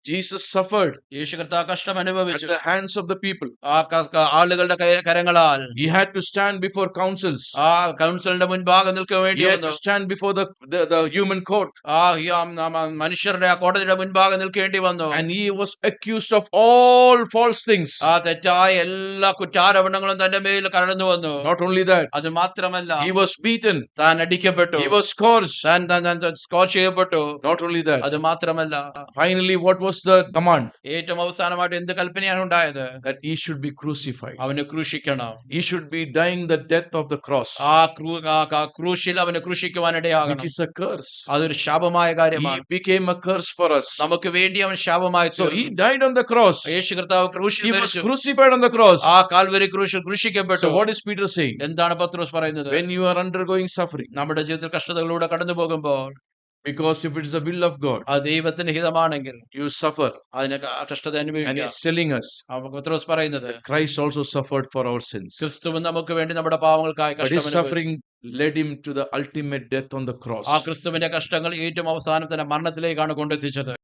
Jesus suffered യേശു കർത്താവ് കഷ്ടം at അനുഭവിച്ചു. the hands of the people. ആ ആളുകളുടെ കരങ്ങളാൽ He had to stand before councils. ആ കൗൺസിലിന്റെ മുൻപാകെ നിൽക്കാൻ വേണ്ടി He had വന്നു. to stand before the human court. മനുഷ്യരുടെ ആ കോടതിയുടെ മുൻപാകെ നിൽക്കേണ്ടി വന്നു. And he was accused of all false things. ആ തെറ്റായ എല്ലാ കുറ്റാരോപണങ്ങളും തന്റെ മേൽ കടന്നു വന്നു. Not only that, അത് മാത്രമല്ല, he was beaten. താൻ അടിക്കപ്പെട്ടു. He was scourged. താൻ സ്കോച്ച് ചെയ്യപ്പെട്ടു. Not only that, അത് മാത്രമല്ല, finally, what was the command? ഏറ്റവും അവസാനമായിട്ട് എന്ത് കൽപ്പനയാണ് ഉണ്ടായത്? That he should be crucified. അവനെ ക്രൂശിക്കണം. He should be dying the death of the cross, ആ ക്രൂശിൽ അവനെ ക്രൂശിക്കുവാനിടയാകണം. which is a curse. അതൊരു ശാപമായ He കാര്യമാണ്. became a curse for us. നമുക്ക് വേണ്ടി അവൻ ശാപമായി So he died on the cross. യേശു കർത്താവ് ക്രൂശിൽ He was മരിച്ചു. crucified on the cross. ആ കാൽവരി ക്രൂശിൽ ക്രൂശിക്കപ്പെട്ടു. So what is Peter saying? എന്താണ് പത്രോസ് പറയുന്നത്? When you are undergoing suffering, നമ്മുടെ ജീവിതത്തിൽ കഷ്ടതകളിലൂടെ കടന്നു പോകുമ്പോൾ, because if it is the will of God, ആ ദൈവത്തിന് ഹിതമാണെങ്കിൽ you suffer. അതിനെ കഷ്ടത And അനുഭവിക്കാം. he's telling us, പത്രോസ് പറയുന്നത്, Christ also suffered for our sins. ക്രിസ്തുവും നമുക്ക് വേണ്ടി നമ്മുടെ പാവങ്ങൾക്കായി But his കഷ്ടം അനുഭവിച്ചു. suffering led him to the ultimate death on the cross. ആ ക്രിസ്തുവിന്റെ കഷ്ടങ്ങൾ ഏറ്റവും അവസാനത്തിന്റെ മരണത്തിലേക്കാണ് കൊണ്ടെത്തിച്ചത്.